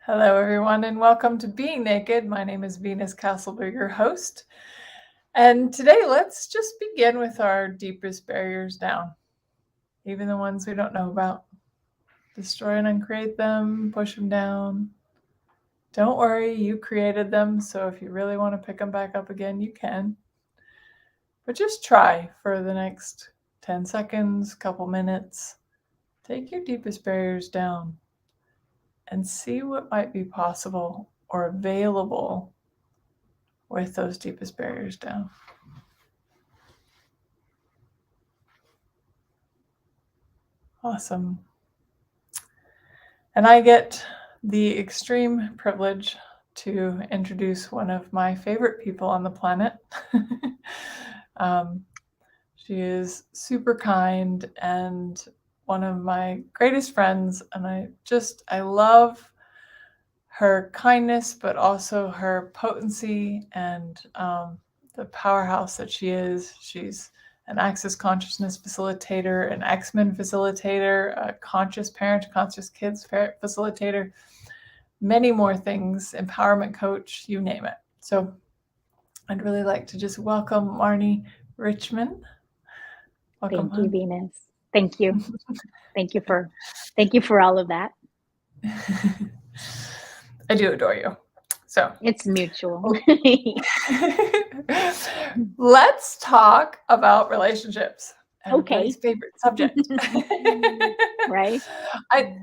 Hello, everyone, and welcome to Being Naked. My name is Venus Castleberg, your host. And today, let's just begin with our deepest barriers down, even the ones we don't know about. Destroy and uncreate them, push them down. Don't worry, you created them, so if you really want to pick them back up again, you can. But just try for the next 10 seconds, couple minutes. Take your deepest barriers down and see what might be possible or available with those deepest barriers down. Awesome. And I get the extreme privilege to introduce one of my favorite people on the planet. She is super kind and one of my greatest friends, and I love her kindness, but also her potency and the powerhouse that she is. She's an Access Consciousness facilitator, an X-Men facilitator, a conscious parent, conscious kids facilitator, many more things, empowerment coach, you name it. So I'd really like to just welcome Marnie Richmond. Welcome, Thank you, Venus. Thank you. Thank you for all of that. I do adore you. So it's mutual. Let's talk about relationships. Everybody's favorite subject. Right? I'd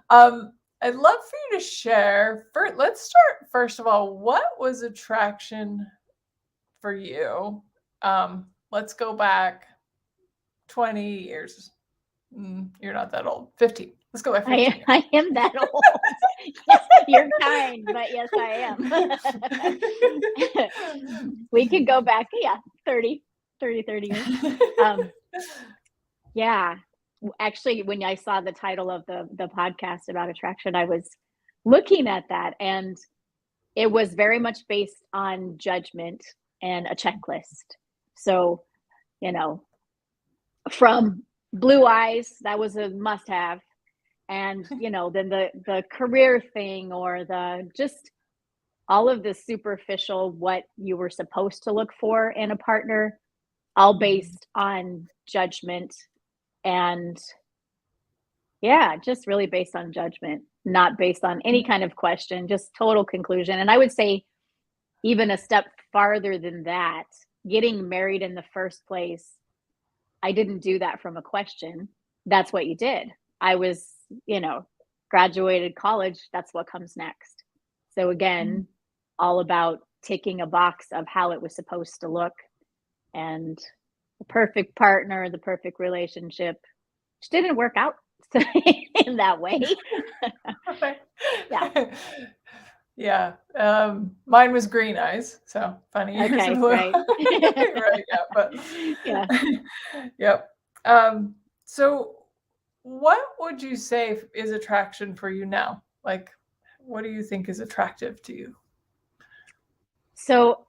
love for you to share. Let's start first of all. What was attraction for you? Let's go back 20 years. You're not that old. 15. Let's go back 15. I am that old. You're kind, but yes, I am. We could go back, 30 years. Yeah. Actually, when I saw the title of the podcast about attraction, I was looking at that, and it was very much based on judgment and a checklist. So, from blue eyes, that was a must have. And, then the career thing, or the just all of the superficial, what you were supposed to look for in a partner, all based on judgment. And just really based on judgment, not based on any kind of question, just total conclusion. And I would say even a step farther than that, getting married in the first place, I didn't do that from a question. That's what you did. I was, graduated college. That's what comes next. So again, all about ticking a box of how it was supposed to look, and the perfect partner, the perfect relationship, which didn't work out in that way. Yeah. Mine was green eyes, so funny. Okay, right. Right, yeah, but yep. So what would you say is attraction for you now? Like, what do you think is attractive to you? So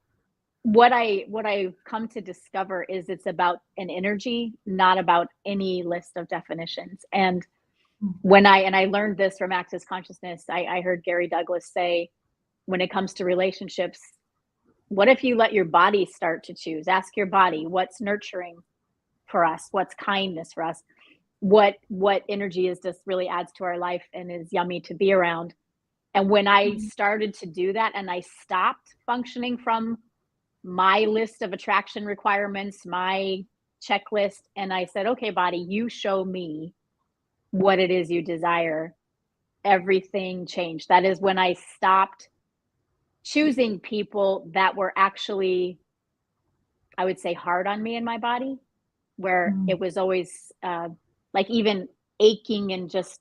what I've come to discover is it's about an energy, not about any list of definitions. And when I learned this from Access Consciousness, I heard Gary Douglas say, when it comes to relationships, what if you let your body start to choose? Ask your body, what's nurturing for us? What's kindness for us? What energy is this really adds to our life and is yummy to be around? And when I started to do that, and I stopped functioning from my list of attraction requirements, my checklist, and I said, okay, body, you show me what it is you desire, everything changed. That is when I stopped choosing people that were actually, I would say, hard on me in my body, where it was always like even aching, and just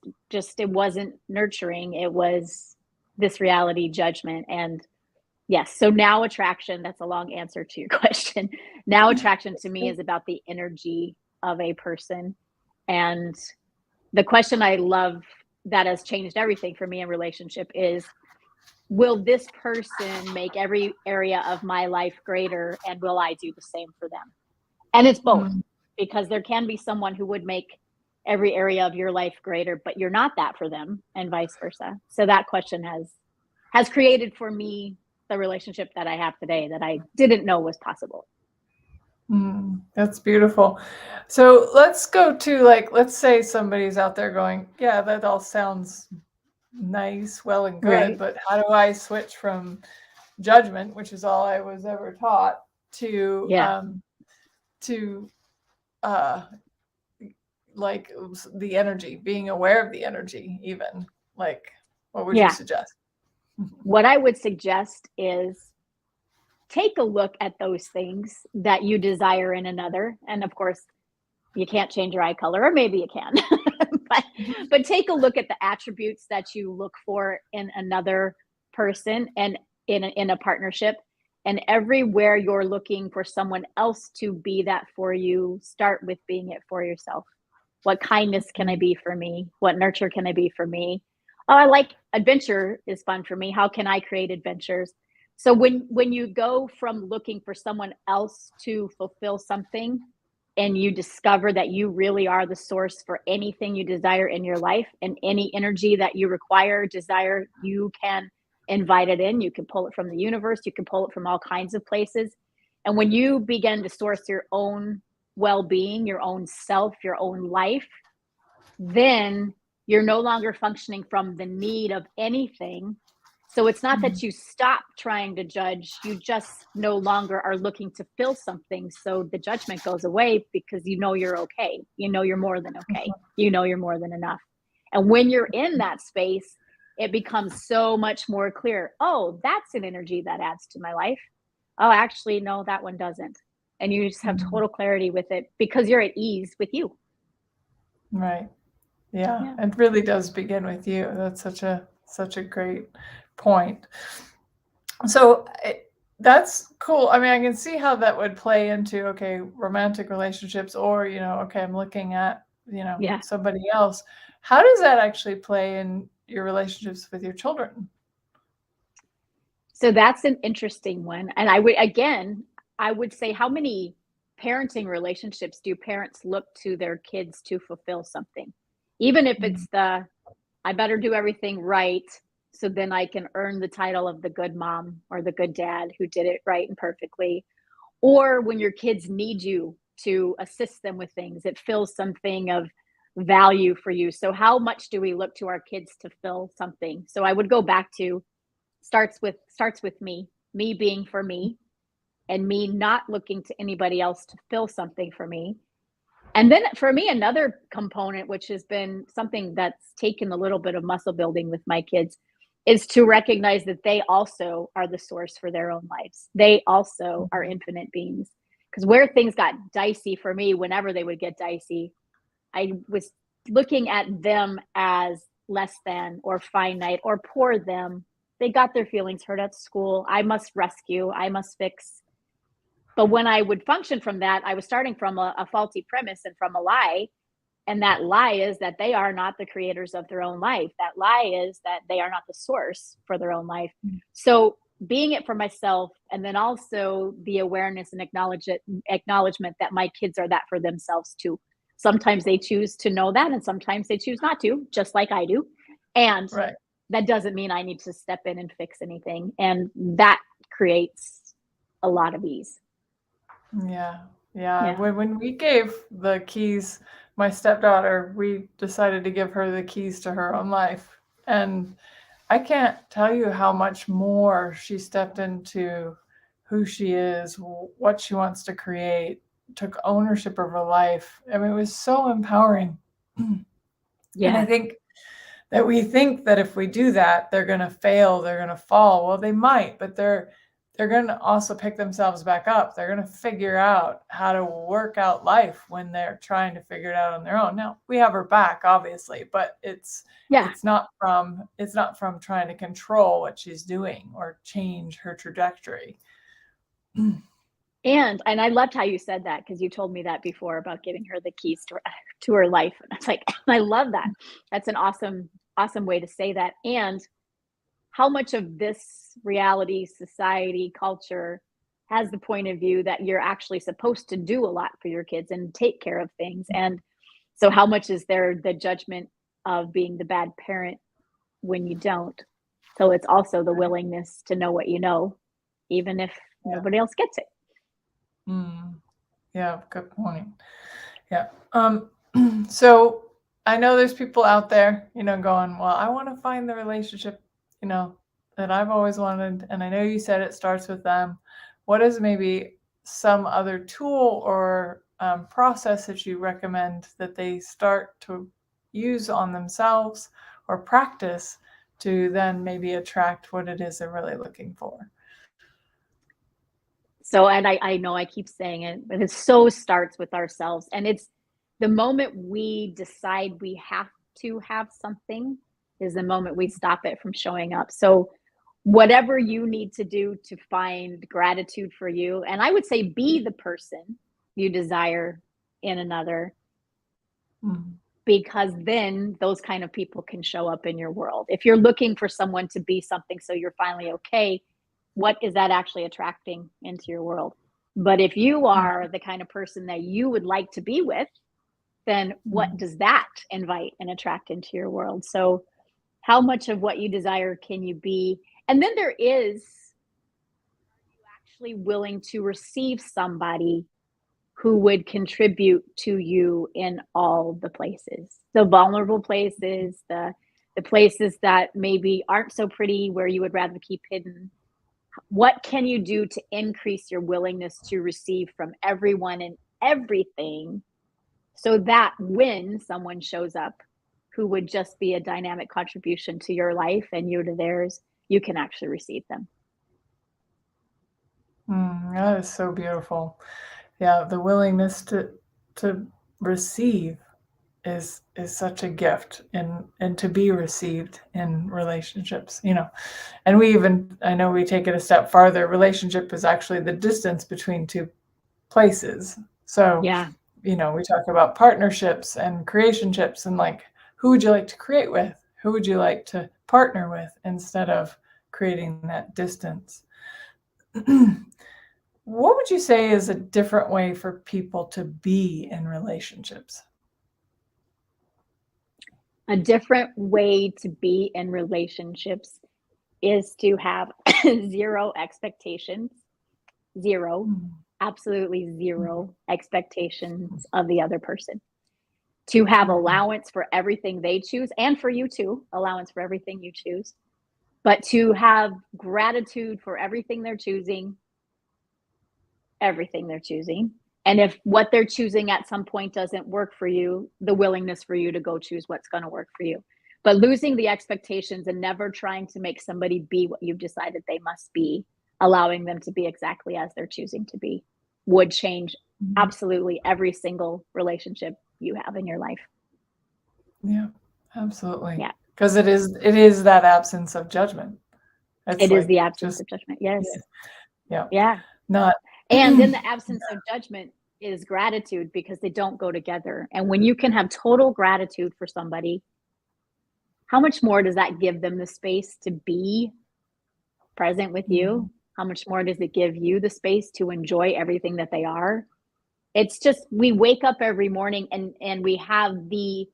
it wasn't nurturing. It was this reality judgment. And yes, so now attraction, that's a long answer to your question. Now attraction to me is about the energy of a person. And the question I love that has changed everything for me in relationship is, will this person make every area of my life greater, and will I do the same for them? And it's both, because there can be someone who would make every area of your life greater, but you're not that for them, and vice versa. So that question has created for me the relationship that I have today that I didn't know was possible. That's beautiful. So let's go to, like, let's say somebody's out there going, yeah, that all sounds nice, well and good, Right. but how do I switch from judgment, which is all I was ever taught, to Yeah. to uh like the energy, being aware of the energy, even, like, what would you Yeah. suggest? What I would suggest is take a look at those things that you desire in another. And of course, you can't change your eye color, or maybe you can. but but take a look at the attributes that you look for in another person and in a partnership. And everywhere you're looking for someone else to be that for you, start with being it for yourself. What kindness can I be for me? What nurture can I be for me? Oh, I like adventure is fun for me. How can I create adventures? So when you go from looking for someone else to fulfill something, and you discover that you really are the source for anything you desire in your life, and any energy that you require, desire, you can invite it in. You can pull it from the universe, you can pull it from all kinds of places. And when you begin to source your own well-being, your own self, your own life, then you're no longer functioning from the need of anything. So it's not that you stop trying to judge, you just no longer are looking to fill something. So the judgment goes away because you know you're okay. You know you're more than okay. You know you're more than enough. And when you're in that space, it becomes so much more clear. Oh, that's an energy that adds to my life. Oh, actually, no, that one doesn't. And you just have total clarity with it because you're at ease with you. Right. Yeah, Yeah. it really does begin with you. That's such a great point. So that's cool. I mean, I can see how that would play into, okay, romantic relationships, or, okay, I'm looking at, Yeah. somebody else. How does that actually play in your relationships with your children? So that's an interesting one. And I would say, how many parenting relationships do parents look to their kids to fulfill something? Even if Mm. it's I better do everything right so then I can earn the title of the good mom or the good dad who did it right and perfectly. Or when your kids need you to assist them with things, it fills something of value for you. So how much do we look to our kids to fill something? So I would go back to starts with me being for me, and me not looking to anybody else to fill something for me. And then for me, another component, which has been something that's taken a little bit of muscle building with my kids, is to recognize that they also are the source for their own lives. They also are infinite beings. Because where things got dicey for me, whenever they would get dicey, I was looking at them as less than or finite or poor them. They got their feelings hurt at school. I must rescue, I must fix. But when I would function from that, I was starting from a faulty premise and from a lie. And that lie is that they are not the creators of their own life. That lie is that they are not the source for their own life. So being it for myself, and then also the awareness and acknowledgement that my kids are that for themselves too. Sometimes they choose to know that, and sometimes they choose not to, just like I do. And Right. that doesn't mean I need to step in and fix anything. And that creates a lot of ease. Yeah. Yeah. Yeah. When we gave the keys, my stepdaughter, we decided to give her the keys to her own life. And I can't tell you how much more she stepped into who she is, what she wants to create, took ownership of her life. I mean, it was so empowering. And I Yeah. think that we think that if we do that, they're going to fail, they're going to fall. Well, they might, but they're going to also pick themselves back up. They're going to figure out how to work out life when they're trying to figure it out on their own. Now, we have her back, obviously, but Yeah. it's not from trying to control what she's doing or change her trajectory. And I loved how you said that, because you told me that before about giving her the keys to her life. And I was like, I love that. That's an awesome way to say that. And how much of this reality, society, culture has the point of view that you're actually supposed to do a lot for your kids and take care of things. And So how much is there the judgment of being the bad parent when you don't? So it's also the willingness to know what you know, even if nobody else gets it. Yeah, good point. Yeah. So I know there's people out there, going, well, I want to find the relationship, that I've always wanted. And I know you said it starts with them. What is maybe some other tool or process that you recommend that they start to use on themselves or practice to then maybe attract what it is they're really looking for? So, and I know I keep saying it, but it so starts with ourselves. And it's the moment we decide we have to have something is the moment we stop it from showing up. So, whatever you need to do to find gratitude for you, and I would say be the person you desire in another, because then those kind of people can show up in your world. If you're looking for someone to be something so you're finally okay, what is that actually attracting into your world? But if you are the kind of person that you would like to be with, then what does that invite and attract into your world? So, how much of what you desire can you be? And then there is, are you actually willing to receive somebody who would contribute to you in all the places, the vulnerable places, the places that maybe aren't so pretty, where you would rather keep hidden? What can you do to increase your willingness to receive from everyone and everything, so that when someone shows up who would just be a dynamic contribution to your life and you to theirs, you can actually receive them? That is so beautiful. Yeah, the willingness to receive is such a gift, and to be received in relationships. And I know we take it a step farther. Relationship is actually the distance between two places. So, Yeah. we talk about partnerships and creationships, and like, who would you like to create with? Who would you like to partner with, instead of creating that distance? What would you say is a different way for people to be in relationships? A different way to be in relationships is to have zero expectations, zero, absolutely zero expectations of the other person. To have allowance for everything they choose, and for you too, allowance for everything you choose, but to have gratitude for everything they're choosing. And if what they're choosing at some point doesn't work for you, the willingness for you to go choose what's going to work for you. But losing the expectations and never trying to make somebody be what you've decided they must be, allowing them to be exactly as they're choosing to be, would change absolutely every single relationship you have in your life. Yeah, absolutely. Yeah. Because it is that absence of judgment. It's It is like the absence just, of judgment. Yes. yeah, Yeah. not And in the absence of judgment is gratitude, because they don't go together. And when you can have total gratitude for somebody, how much more does that give them the space to be present with you? How much more does it give you the space to enjoy everything that they are? It's just, we wake up every morning and we have the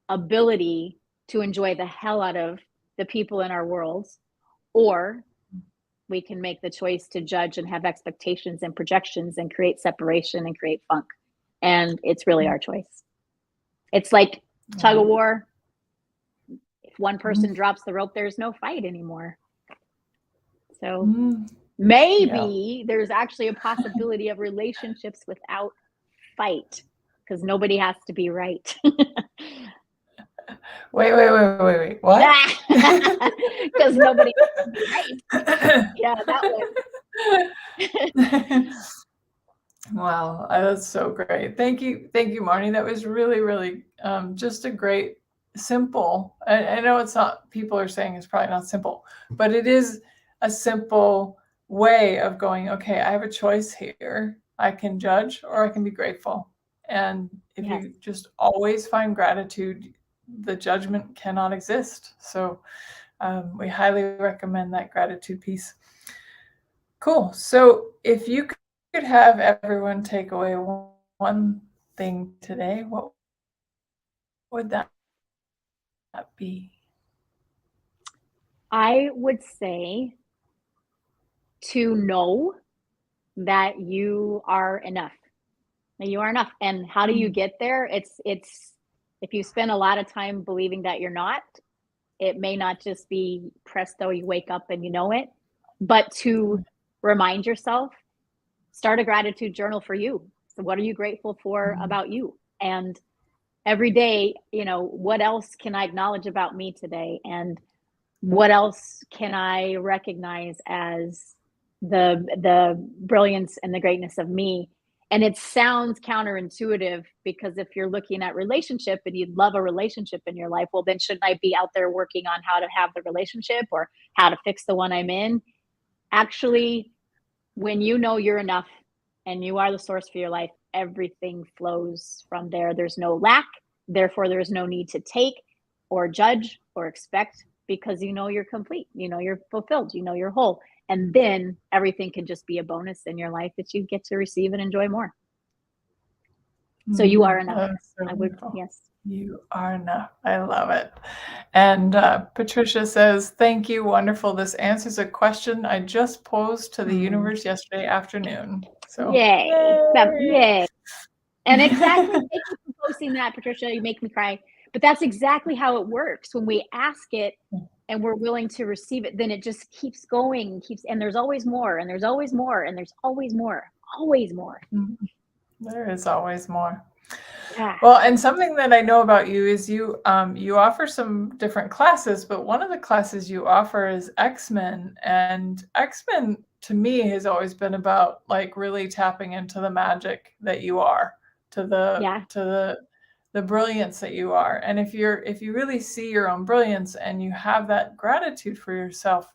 ability to enjoy the hell out of the people in our worlds, or we can make the choice to judge and have expectations and projections and create separation and create funk. And it's really our choice. It's like tug of war. If one person drops the rope, there's no fight anymore. So maybe there's actually a possibility of relationships without fight, because nobody has to be right. Wait. What? Because nobody has to be right. Yeah, that one. Wow, that's so great. Thank you, Marnie. That was really, really just a great, simple. I know it's not. People are saying it's probably not simple, but it is a simple way of going. Okay, I have a choice here. I can judge, or I can be grateful. And if Yes. you just always find gratitude, the judgment cannot exist. So we highly recommend that gratitude piece. Cool. So if you could have everyone take away one thing today, what would it be? would that be? I would say to know that you are enough. That you are enough. And how do you get there? It's if you spend a lot of time believing that you're not, it may not just be presto, you wake up and you know it, but to remind yourself, start a gratitude journal for you. So what are you grateful for about you? And every day, what else can I acknowledge about me today? And what else can I recognize as the brilliance and the greatness of me? And it sounds counterintuitive, because if you're looking at relationship and you'd love a relationship in your life, well, then shouldn't I be out there working on how to have the relationship or how to fix the one I'm in? Actually, when you know you're enough and you are the source for your life, everything flows from there. There's no lack. Therefore, there's no need to take or judge or expect, because you're complete, you're fulfilled, you're whole. And then everything can just be a bonus in your life that you get to receive and enjoy more. So you are enough. So I would, wonderful. yes. You are enough. I love it. And Patricia says, thank you. Wonderful. This answers a question I just posed to the universe yesterday afternoon. So Yay. Yay. And exactly, thank you for posting that, Patricia. You make me cry. But that's exactly how it works. When we ask it and we're willing to receive it, then it just keeps going, and there's always more, and there's always more, and there's always more, always more. There is always more. Yeah. Well, and something that I know about you is you offer some different classes, but one of the classes you offer is X-Men, and X-Men to me has always been about like really tapping into the magic that you are, to the brilliance that you are. And if you really see your own brilliance and you have that gratitude for yourself,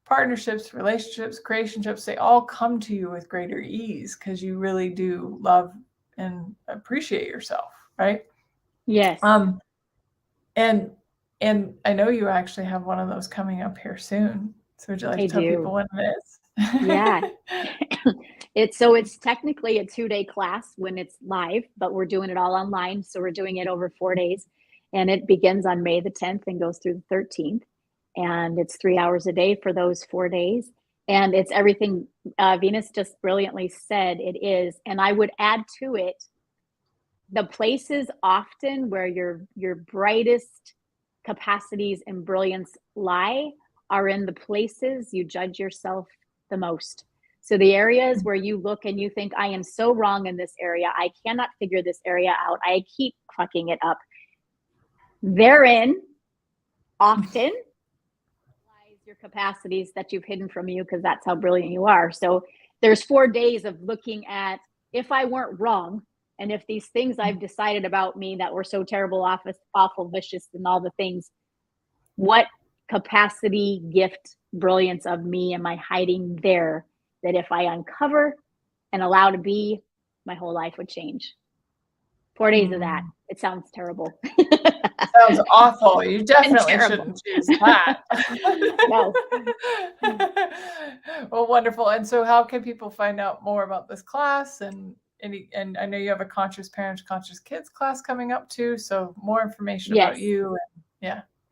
partnerships, relationships, creationships, they all come to you with greater ease because you really do love and appreciate yourself, right? Yes. And I know you actually have one of those coming up here soon. So would you like to tell people when it is? Yeah. It's technically a 2-day class when it's live, but we're doing it all online. So we're doing it over 4 days, and it begins on May the 10th and goes through the 13th. And it's 3 hours a day for those 4 days. And it's everything Venus just brilliantly said it is. And I would add to it, the places often where your brightest capacities and brilliance lie are in the places you judge yourself the most. So the areas where you look and you think, I am so wrong in this area, I cannot figure this area out, I keep fucking it up, therein often lies your capacities that you've hidden from you, because that's how brilliant you are. So there's 4 days of looking at, if I weren't wrong, and if these things I've decided about me that were so terrible, awful, vicious, and all the things, what capacity, gift, brilliance of me am I hiding there, that if I uncover and allow to be, my whole life would change? 4 days of that. It sounds terrible. Sounds awful. You definitely shouldn't choose that. No. Well, wonderful. And so how can people find out more about this class? And I know you have a Conscious Parents, Conscious Kids class coming up too. So more information about you.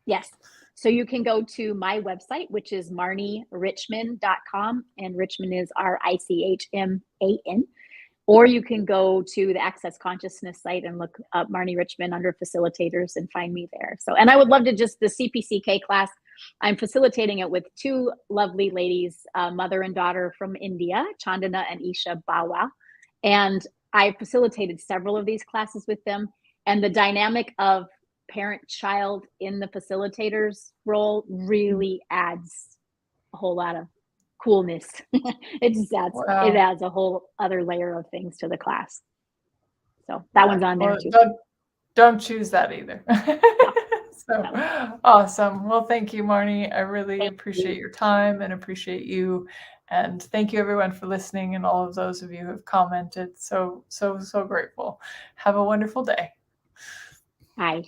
Yes. So you can go to my website, which is marnierichman.com, and Richman is RICHMAN. Or you can go to the Access Consciousness site and look up Marnie Richman under facilitators and find me there. So, and I would love to the CPCK class, I'm facilitating it with 2 lovely ladies, mother and daughter from India, Chandana and Isha Bawa. And I facilitated several of these classes with them. And the dynamic of parent-child in the facilitator's role really adds a whole lot of coolness. It adds a whole other layer of things to the class. So that one's on there too. Don't choose that either. So awesome. Well, thank you, Marnie. I really appreciate your time and appreciate you. And thank you everyone for listening, and all of those of you who have commented. So grateful. Have a wonderful day. Bye.